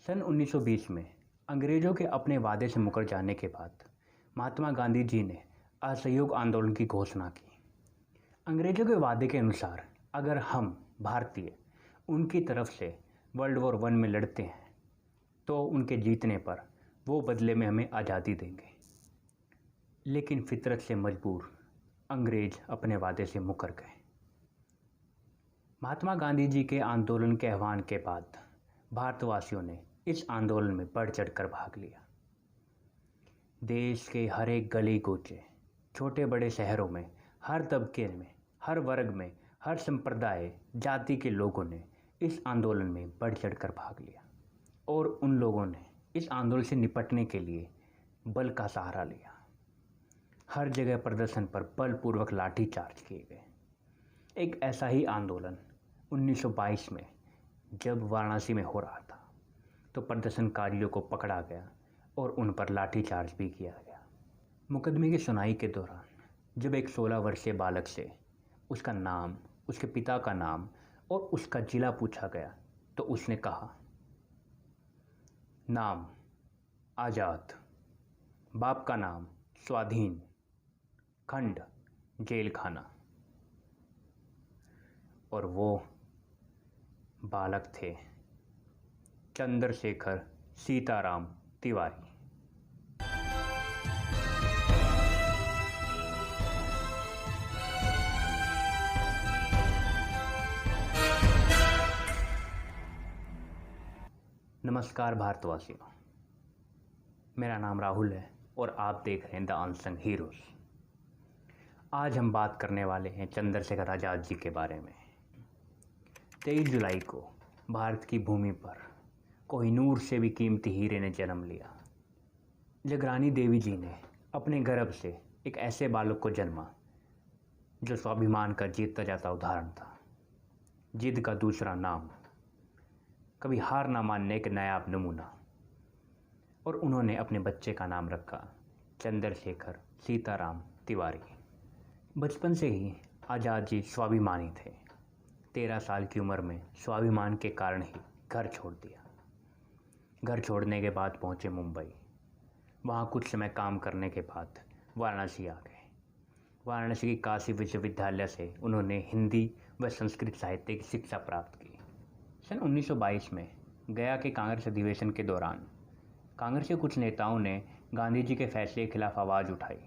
सन 1920 में अंग्रेज़ों के अपने वादे से मुकर जाने के बाद महात्मा गांधी जी ने असहयोग आंदोलन की घोषणा की। अंग्रेज़ों के वादे के अनुसार अगर हम भारतीय उनकी तरफ से वर्ल्ड वॉर 1 में लड़ते हैं तो उनके जीतने पर वो बदले में हमें आज़ादी देंगे। लेकिन फितरत से मजबूर अंग्रेज़ अपने वादे से मुकर गए। महात्मा गांधी जी के आंदोलन के आह्वान के बाद भारतवासियों ने इस आंदोलन में बढ़ चढ़कर भाग लिया। देश के हर एक गली कूचे, छोटे बड़े शहरों में, हर तबके में, हर वर्ग में, हर संप्रदाय जाति के लोगों ने इस आंदोलन में बढ़ चढ़कर भाग लिया और उन लोगों ने इस आंदोलन से निपटने के लिए बल का सहारा लिया। हर जगह प्रदर्शन पर बलपूर्वक लाठीचार्ज किए गए। एक ऐसा ही आंदोलन 1922 में जब वाराणसी में हो रहा था तो प्रदर्शनकारियों को पकड़ा गया और उन पर लाठीचार्ज भी किया गया। मुकदमे की सुनवाई के दौरान जब एक 16 वर्षीय बालक से उसका नाम, उसके पिता का नाम और उसका जिला पूछा गया तो उसने कहा, नाम आज़ाद, बाप का नाम स्वाधीन, खंड जेल खाना। और वो बालक थे चंद्रशेखर सीताराम तिवारी। नमस्कार भारतवासियों, मेरा नाम राहुल है और आप देख रहे हैं द अनसंग हीरोज़। आज हम बात करने वाले हैं चंद्रशेखर आज़ाद जी के बारे में। 23 जुलाई को भारत की भूमि पर कोहिनूर से भी कीमती हीरे ने जन्म लिया। जगरानी देवी जी ने अपने गर्भ से एक ऐसे बालक को जन्मा जो स्वाभिमान का जीतता जाता उदाहरण था, जिद का दूसरा नाम, कभी हार ना मानने एक नायाब नमूना। और उन्होंने अपने बच्चे का नाम रखा चंद्रशेखर सीताराम तिवारी। बचपन से ही आज़ाद जी स्वाभिमानी थे। 13 साल की उम्र में स्वाभिमान के कारण ही घर छोड़ दिया। घर छोड़ने के बाद पहुंचे मुंबई। वहां कुछ समय काम करने के बाद वाराणसी आ गए। वाराणसी की काशी विश्वविद्यालय से उन्होंने हिंदी व संस्कृत साहित्य की शिक्षा प्राप्त की। सन 1922 में गया के कांग्रेस अधिवेशन के दौरान कांग्रेस के कुछ नेताओं ने गांधी जी के फैसले के खिलाफ आवाज़ उठाई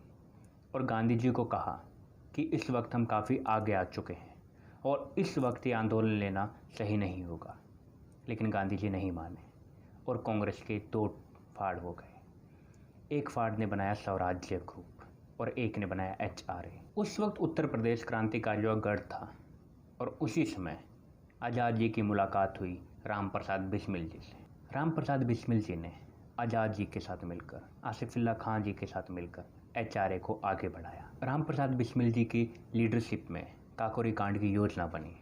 और गांधी जी को कहा कि इस वक्त हम काफ़ी आगे आ चुके हैं और इस वक्त ये आंदोलन लेना सही नहीं होगा। लेकिन गांधी जी नहीं माने और कांग्रेस के 2 फाड़ हो गए। एक फाड़ ने बनाया स्वराज्य ग्रुप और एक ने बनाया HRA। उस वक्त उत्तर प्रदेश क्रांतिकारियों का गढ़ था और उसी समय आज़ाद जी की मुलाकात हुई राम प्रसाद बिस्मिल जी से। राम प्रसाद बिस्मिल जी ने आज़ाद जी के साथ मिलकर, आसिफुल्लाह खां जी के साथ मिलकर HRA को आगे बढ़ाया। राम प्रसाद बिस्मिल जी की लीडरशिप में काकोरी कांड की योजना बनी।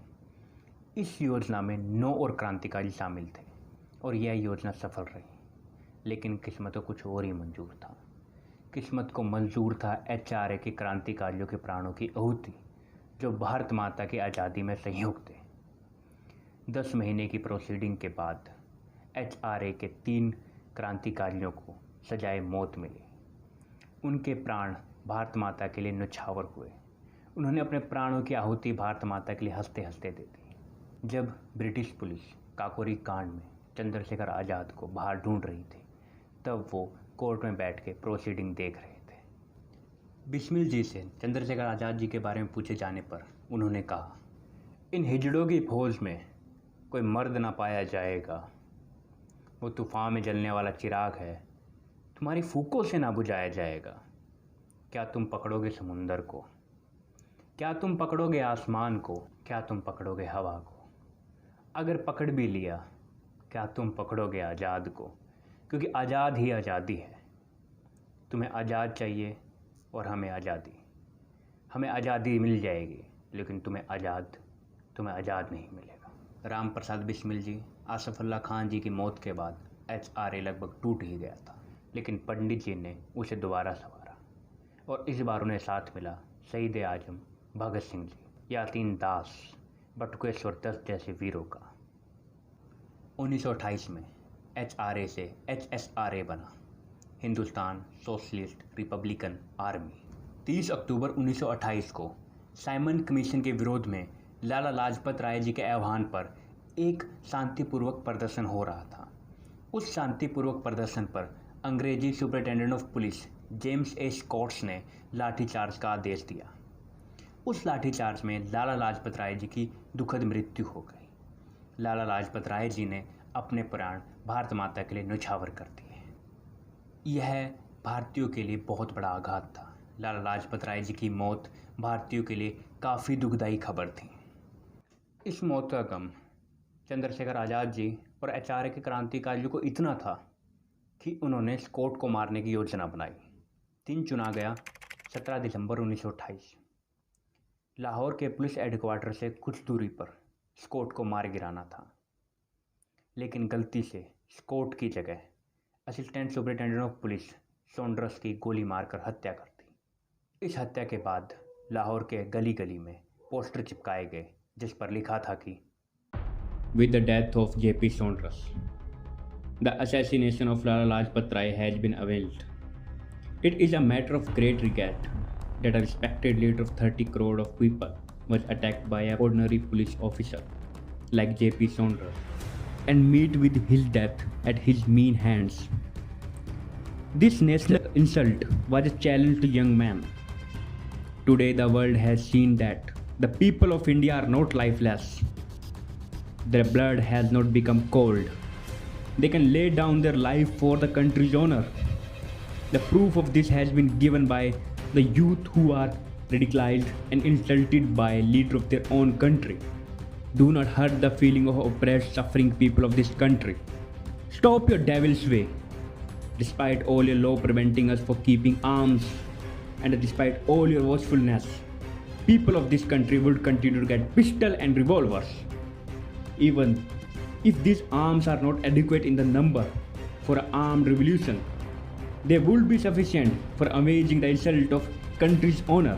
इस योजना में 9 और क्रांतिकारी शामिल थे और यह योजना सफल रही। लेकिन किस्मत को कुछ और ही मंजूर था। किस्मत को मंजूर था HRA के क्रांतिकारियों के प्राणों की आहुति, जो भारत माता की आज़ादी में संयुक्त थे। 10 महीने की प्रोसीडिंग के बाद HRA के 3 क्रांतिकारियों को सजाए मौत मिली। उनके प्राण भारत माता के लिए न्यौछावर हुए। उन्होंने अपने प्राणों की आहुति भारत माता के लिए हंसते हंसते दे दी। जब ब्रिटिश पुलिस काकोरी कांड में चंद्रशेखर आज़ाद को बाहर ढूंढ रही थी तब वो कोर्ट में बैठ के प्रोसीडिंग देख रहे थे। बिस्मिल जी से चंद्रशेखर आज़ाद जी के बारे में पूछे जाने पर उन्होंने कहा, इन हिजड़ों की फौज में कोई मर्द ना पाया जाएगा। वो तूफ़ान में जलने वाला चिराग है, तुम्हारी फूकों से ना बुझाया जाएगा। क्या तुम पकड़ोगे समुंदर को? क्या तुम पकड़ोगे आसमान को? क्या तुम पकड़ोगे हवा को? अगर पकड़ भी लिया, क्या तुम पकड़ोगे आज़ाद को? क्योंकि आज़ाद ही आज़ादी है। तुम्हें आज़ाद चाहिए और हमें आज़ादी। हमें आज़ादी मिल जाएगी लेकिन तुम्हें आज़ाद नहीं मिलेगा। राम प्रसाद बिस्मिल जी, आसिफुल्लाह खां जी की मौत के बाद HRA लगभग टूट ही गया था, लेकिन पंडित जी ने उसे दोबारा संवारा और इस बार उन्हें साथ मिला शहीद आजम भगत सिंह जी, यातीन दास, बटुकेश्वर दत्त जैसे वीरों का। 1928 में HRA से HSRA बना, हिंदुस्तान सोशलिस्ट रिपब्लिकन आर्मी। 30 अक्टूबर 1928 को साइमन कमीशन के विरोध में लाला लाजपत राय जी के आह्वान पर एक शांतिपूर्वक प्रदर्शन हो रहा था। उस शांतिपूर्वक प्रदर्शन पर अंग्रेजी superintendent of police James A Scotts ने लाठीचार्ज का आदेश दिया। उस लाठीचार्ज में लाला लाजपत राय जी की दुखद मृत्यु हो गई। लाला लाजपत राय जी ने अपने प्राण भारत माता के लिए न्यौछावर कर दिए। यह भारतीयों के लिए बहुत बड़ा आघात था। लाला लाजपत राय जी की मौत भारतीयों के लिए काफ़ी दुखदायी खबर थी। इस मौत का गम चंद्रशेखर आज़ाद जी और HRA के क्रांतिकारियों को इतना था कि उन्होंने स्कॉट को मारने की योजना बनाई। दिन चुना गया 17 दिसंबर 1928। लाहौर के पुलिस हेडक्वार्टर से कुछ दूरी पर स्कॉट को मार गिराना था, लेकिन गलती से स्कॉट की जगह असिस्टेंट सुपरिटेंडेंट ऑफ पुलिस सॉन्ड्रस की गोली मारकर हत्या कर दी। इस हत्या के बाद लाहौर के गली गली में पोस्टर चिपकाए गए जिस पर लिखा था कि With the death of J.P. Saunders, the assassination of Lala Lajpat Rai has been avenged. It is a matter of great regret that a respected leader of 30 crore of people was attacked by an ordinary police officer like J.P. Saunders and meet with his death at his mean hands. This national insult was a challenge to young men. Today the world has seen that the people of India are not lifeless. Their blood has not become cold. They can lay down their life for the country's honor. The proof of this has been given by the youth who are ridiculed and insulted by a leader of their own country. Do not hurt the feeling of oppressed, suffering people of this country. Stop your devil's way. Despite all your law preventing us for keeping arms, and despite all your watchfulness, people of this country would continue to get pistols and revolvers. Even if these arms are not adequate in the number for an armed revolution, they would be sufficient for avenging the insult of country's honor.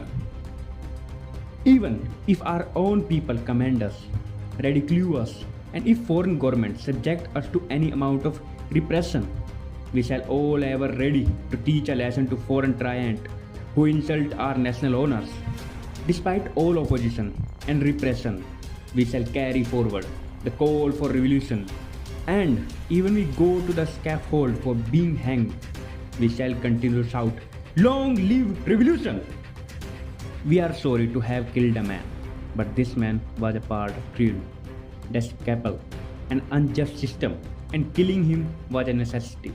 Even if our own people command us, ridicule us, and if foreign governments subject us to any amount of repression, we shall all ever ready to teach a lesson to foreign tyrants who insult our national honors. Despite all opposition and repression, we shall carry forward the call for revolution, and even we go to the scaffold for being hanged, we shall continue to shout, "Long live revolution!" We are sorry to have killed a man, but this man was a part of cruel, despicable, and unjust system, and killing him was a necessity.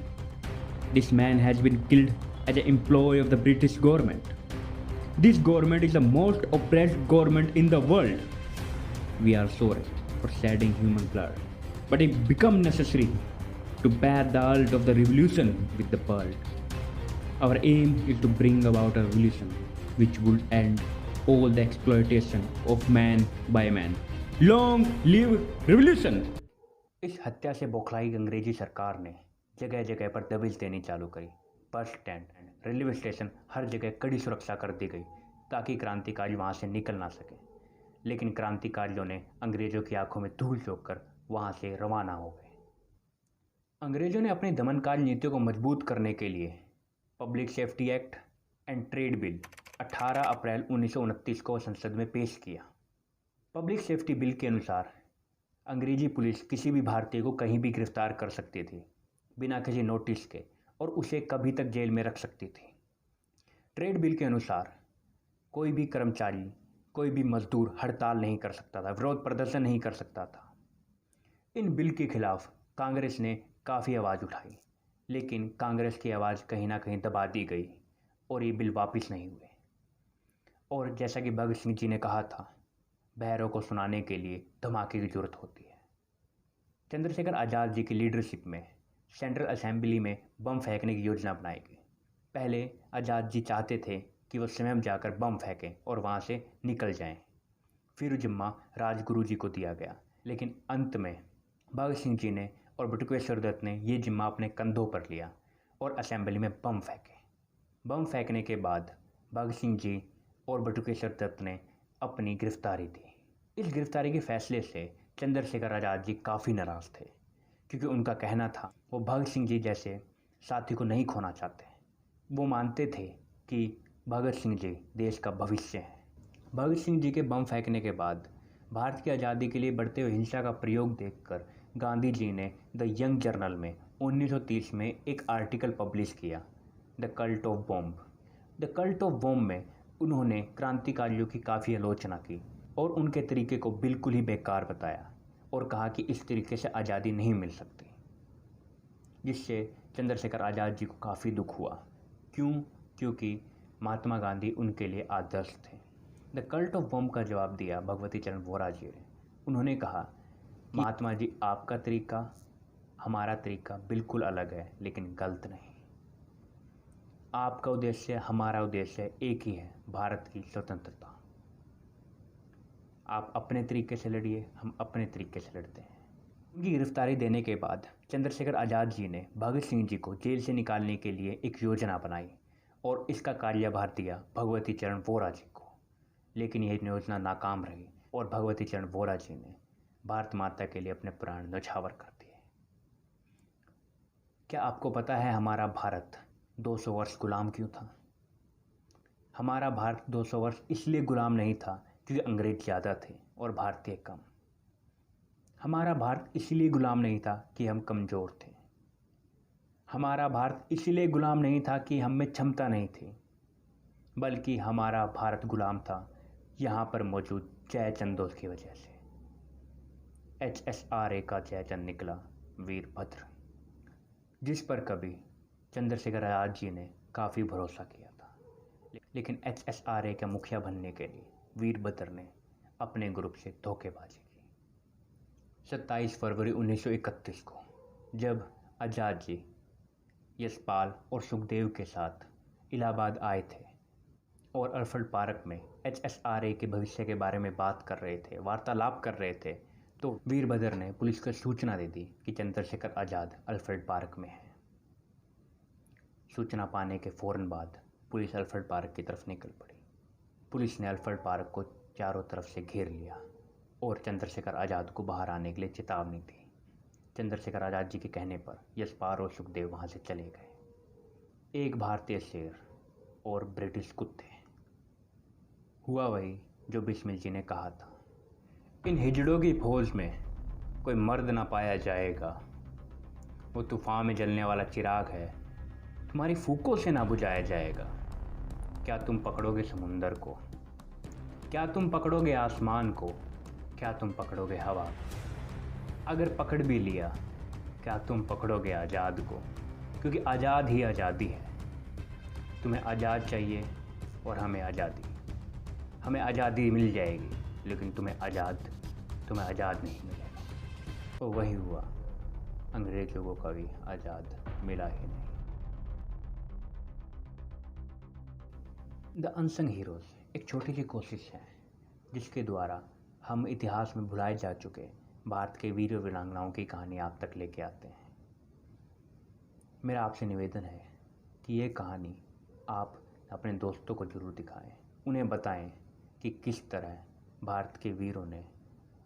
This man has been killed as an employee of the British government. This government is the most oppressed government in the world. We are sorry for shedding human blood, but it became necessary to bear the halt of the revolution with the world. Our aim is to bring about a revolution which will end all the exploitation of man by man. Long live revolution! इस हत्या से बौखलाई अंग्रेजी सरकार ने जगह जगह पर दबिश देनी चालू करी। बस स्टैंड, रेलवे स्टेशन, हर जगह कड़ी सुरक्षा कर दी गई ताकि क्रांतिकारी वहाँ से निकल ना सके। लेकिन क्रांतिकारियों ने अंग्रेजों की आंखों में धूल झोंक कर वहाँ से रवाना हो गए। अंग्रेजों ने अपनी दमनकारी नीतियों को मजबूत करने के लिए public safety act and trade bill 18 अप्रैल 1929 को संसद में पेश किया। पब्लिक सेफ्टी बिल के अनुसार अंग्रेजी पुलिस किसी भी भारतीय को कहीं भी गिरफ्तार कर सकती थी बिना किसी नोटिस के और उसे कभी तक जेल में रख सकती थी। ट्रेड बिल के अनुसार कोई भी कर्मचारी, कोई भी मजदूर हड़ताल नहीं कर सकता था, विरोध प्रदर्शन नहीं कर सकता था। इन बिल के खिलाफ कांग्रेस ने काफ़ी आवाज़ उठाई, लेकिन कांग्रेस की आवाज़ कहीं ना कहीं दबा दी गई और ये बिल वापस नहीं हुए। और जैसा कि भगत सिंह जी ने कहा था, बहरों को सुनाने के लिए धमाके की ज़रूरत होती है। चंद्रशेखर आज़ाद जी की लीडरशिप में सेंट्रल असेंबली में बम फेंकने की योजना बनाई गई। पहले आज़ाद जी चाहते थे कि वो स्वयं जाकर बम फेंकें और वहाँ से निकल जाएं। फिर जिम्मा राजगुरु जी को दिया गया, लेकिन अंत में भगत सिंह जी ने और बटुकेश्वर दत्त ने ये जिम्मा अपने कंधों पर लिया और असेंबली में बम फेंके। बम फेंकने के बाद भगत सिंह जी और बटुकेश्वर दत्त ने अपनी गिरफ्तारी दी। इस गिरफ्तारी के फैसले से चंद्रशेखर आज़ाद जी काफ़ी नाराज़ थे, क्योंकि उनका कहना था वो भगत सिंह जी जैसे साथी को नहीं खोना चाहते। वो मानते थे कि भगत सिंह जी देश का भविष्य हैं। भगत सिंह जी के बम फेंकने के बाद भारत की आज़ादी के लिए बढ़ते हुए हिंसा का प्रयोग देखकर गांधी जी ने द यंग जर्नल में 1930 में एक आर्टिकल पब्लिश किया, the cult of bomb. The cult of bomb में उन्होंने क्रांतिकारियों की काफ़ी आलोचना की और उनके तरीके को बिल्कुल ही बेकार बताया और कहा कि इस तरीके से आज़ादी नहीं मिल सकती, जिससे चंद्रशेखर आज़ाद जी को काफ़ी दुख हुआ। क्योंकि महात्मा गांधी उनके लिए आदर्श थे। द कल्ट ऑफ बॉम्ब का जवाब दिया भगवती चरण वोरा जी ने। उन्होंने कहा, महात्मा जी आपका तरीका हमारा तरीका बिल्कुल अलग है, लेकिन गलत नहीं। आपका उद्देश्य हमारा उद्देश्य एक ही है, भारत की स्वतंत्रता। आप अपने तरीके से लड़िए, हम अपने तरीके से लड़ते हैं। उनकी गिरफ्तारी देने के बाद चंद्रशेखर आज़ाद जी ने भगत सिंह जी को जेल से निकालने के लिए एक योजना बनाई और इसका कार्यभार दिया भगवती चरण वोरा जी को। लेकिन यह योजना नाकाम रही और भगवती चरण वोरा जी ने भारत माता के लिए अपने प्राण न्यौछावर कर दिए। क्या आपको पता है हमारा भारत 200 वर्ष गुलाम क्यों था? हमारा भारत 200 वर्ष इसलिए गुलाम नहीं था क्योंकि अंग्रेज ज़्यादा थे और भारतीय कम। हमारा भारत इसलिए गुलाम नहीं था कि हम कमज़ोर थे। हमारा भारत इसलिए गुलाम नहीं था कि हम में क्षमता नहीं थी, बल्कि हमारा भारत गुलाम था यहाँ पर मौजूद जयचंदों की वजह से। HSRA का जयचंद निकला वीरभद्र, जिस पर कभी चंद्रशेखर आज़ाद जी ने काफ़ी भरोसा किया था। लेकिन HSRA का मुखिया बनने के लिए वीरभद्र ने अपने ग्रुप से धोखेबाजी की। 27 फरवरी 1931 को जब आज़ाद जी यशपाल और सुखदेव के साथ इलाहाबाद आए थे और अल्फ्रेड पार्क में HSRA के भविष्य के बारे में बात कर रहे थे, वार्तालाप कर रहे थे, तो वीरभद्र ने पुलिस को सूचना दे दी कि चंद्रशेखर आज़ाद अल्फ्रेड पार्क में है। सूचना पाने के फ़ौरन बाद पुलिस अल्फ्रेड पार्क की तरफ निकल पड़ी। पुलिस ने अल्फ्रेड पार्क को चारों तरफ से घेर लिया और चंद्रशेखर आज़ाद को बाहर आने के लिए चेतावनी दी। चंद्रशेखर आज़ाद जी के कहने पर यशपाल और सुखदेव वहाँ से चले गए। एक भारतीय शेर और ब्रिटिश कुत्ते। हुआ वही जो बिस्मिल जी ने कहा था, इन हिजड़ों की फौज में कोई मर्द ना पाया जाएगा। वो तूफान में जलने वाला चिराग है, तुम्हारी फूकों से ना बुझाया जाएगा। क्या तुम पकड़ोगे समुंदर को? क्या तुम पकड़ोगे आसमान को? क्या तुम पकड़ोगे हवा? अगर पकड़ भी लिया, क्या तुम पकड़ोगे आज़ाद को? क्योंकि आज़ाद ही आज़ादी है। तुम्हें आज़ाद चाहिए और हमें आज़ादी। हमें आज़ादी मिल जाएगी, लेकिन तुम्हें आज़ाद नहीं मिलेगा। और वही हुआ, अंग्रेज लोगों का भी आज़ाद मिला ही नहीं। द अनसंग हीरोज़ एक छोटी सी कोशिश है जिसके द्वारा हम इतिहास में भुलाए जा चुके भारत के वीर वीरांगनाओं की कहानी आप तक लेके आते हैं। मेरा आपसे निवेदन है कि ये कहानी आप अपने दोस्तों को ज़रूर दिखाएं, उन्हें बताएं कि किस तरह भारत के वीरों ने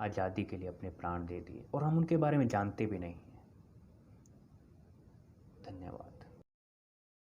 आज़ादी के लिए अपने प्राण दे दिए और हम उनके बारे में जानते भी नहीं हैं। धन्यवाद।